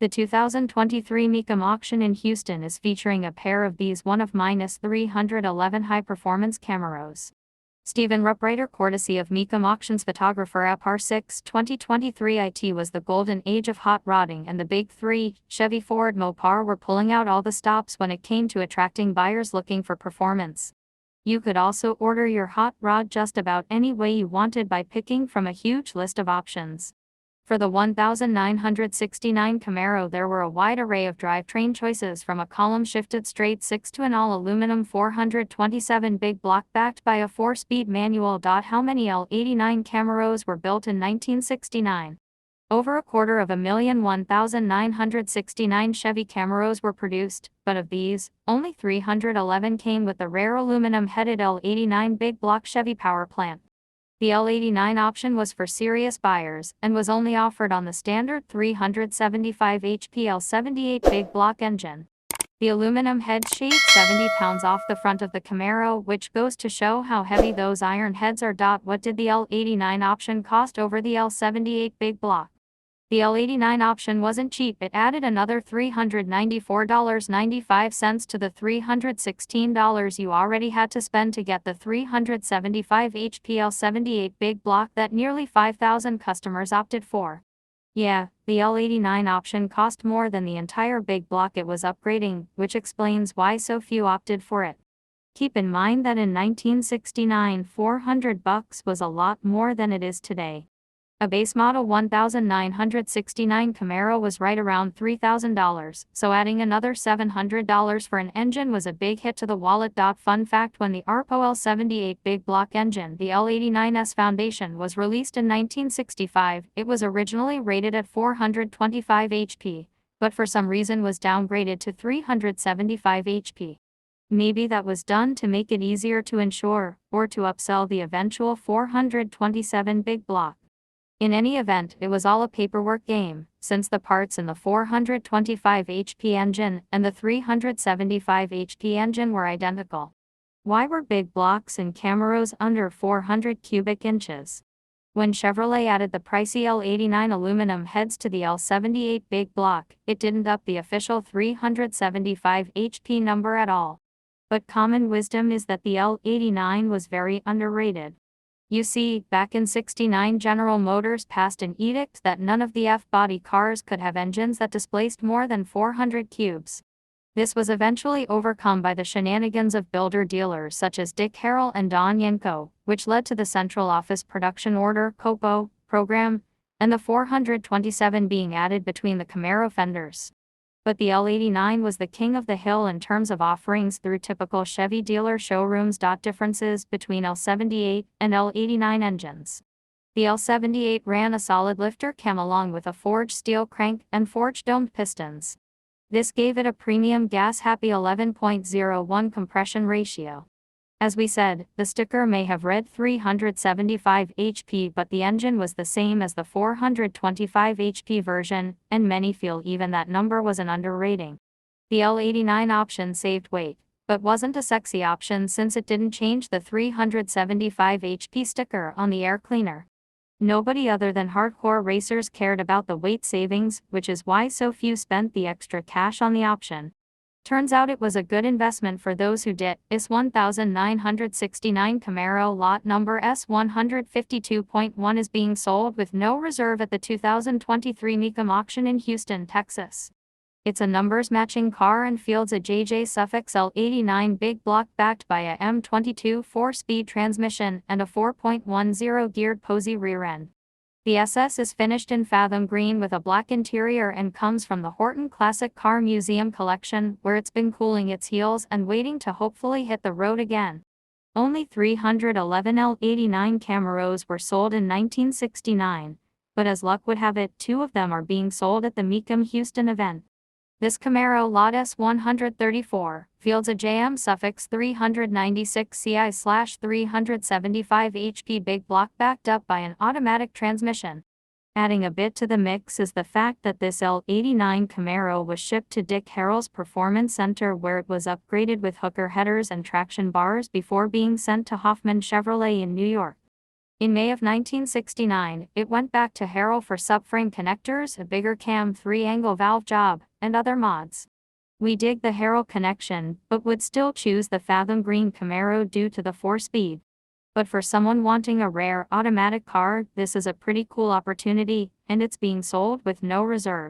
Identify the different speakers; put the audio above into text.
Speaker 1: The 2023 Mecum auction in Houston is featuring a pair of these 1-311 high-performance Camaros. Stephen Rupp, writer courtesy of Mecum Auctions photographer at Par 6 2023 IT was the golden age of hot rodding, and the big three, Chevy, Ford, Mopar, were pulling out all the stops when it came to attracting buyers looking for performance. You could also order your hot rod just about any way you wanted by picking from a huge list of options. For the 1969 Camaro, there were a wide array of drivetrain choices, from a column-shifted straight six to an all-aluminum 427 big block backed by a 4-speed manual. How many L89 Camaros were built in 1969? Over 250,000 1969 Chevy Camaros were produced, but of these, only 311 came with the rare aluminum-headed L89 big block Chevy power plant. The L89 option was for serious buyers, and was only offered on the standard 375 HP L78 big block engine. The aluminum head shaved 70 pounds off the front of the Camaro, which goes to show how heavy those iron heads are. What did the L89 option cost over the L78 big block? The L89 option wasn't cheap. It added another $394.95 to the $316 you already had to spend to get the 375 HP L78 big block that nearly 5,000 customers opted for. Yeah, the L89 option cost more than the entire big block it was upgrading, which explains why so few opted for it. Keep in mind that in 1969, $400 was a lot more than it is today. A base model 1969 Camaro was right around $3,000, so adding another $700 for an engine was a big hit to the wallet. Fun fact: when the ARPO L78 big block engine, the L89's foundation, was released in 1965, it was originally rated at 425 HP, but for some reason was downgraded to 375 HP. Maybe that was done to make it easier to insure, or to upsell the eventual 427 big block. In any event, it was all a paperwork game, since the parts in the 425 HP engine and the 375 HP engine were identical. Why were big blocks in Camaros under 400 cubic inches? When Chevrolet added the pricey L89 aluminum heads to the L78 big block, it didn't up the official 375 HP number at all. But common wisdom is that the L89 was very underrated. You see, back in '69, General Motors passed an edict that none of the F-body cars could have engines that displaced more than 400 cubes. This was eventually overcome by the shenanigans of builder dealers such as Dick Harrell and Don Yenko, which led to the Central Office Production Order (COPO) program, and the 427 being added between the Camaro fenders. But the L89 was the king of the hill in terms of offerings through typical Chevy dealer showrooms. Differences between L78 and L89 engines. The L78 ran a solid lifter cam along with a forged steel crank and forged domed pistons. This gave it a premium gas-happy 11.01 compression ratio. As we said, the sticker may have read 375 HP, but the engine was the same as the 425 HP version, and many feel even that number was an underrating. The L89 option saved weight, but wasn't a sexy option since it didn't change the 375 HP sticker on the air cleaner. Nobody other than hardcore racers cared about the weight savings, which is why so few spent the extra cash on the option. Turns out it was a good investment for those who did. IS 1969 Camaro lot number S152.1 is being sold with no reserve at the 2023 Mecum auction in Houston, Texas. It's a numbers-matching car and fields a JJ Suffix L89 big block backed by a M22 4-speed transmission and a 4.10 geared Posey rear end. The SS is finished in Fathom Green with a black interior and comes from the Horton Classic Car Museum collection, where it's been cooling its heels and waiting to hopefully hit the road again. Only 311 L89 Camaros were sold in 1969, but as luck would have it, 2 of them are being sold at the Mecum Houston event. This Camaro lot S134 fields a JM Suffix 396 CI/375 HP big block backed up by an automatic transmission. Adding a bit to the mix is the fact that this L89 Camaro was shipped to Dick Harrell's Performance Center, where it was upgraded with hooker headers and traction bars before being sent to Hoffman Chevrolet in New York. In May of 1969, it went back to Harrow for subframe connectors, a bigger cam 3-angle valve job, and other mods. We dig the Harrow connection, but would still choose the Fathom Green Camaro due to the 4-speed. But for someone wanting a rare automatic car, this is a pretty cool opportunity, and it's being sold with no reserve.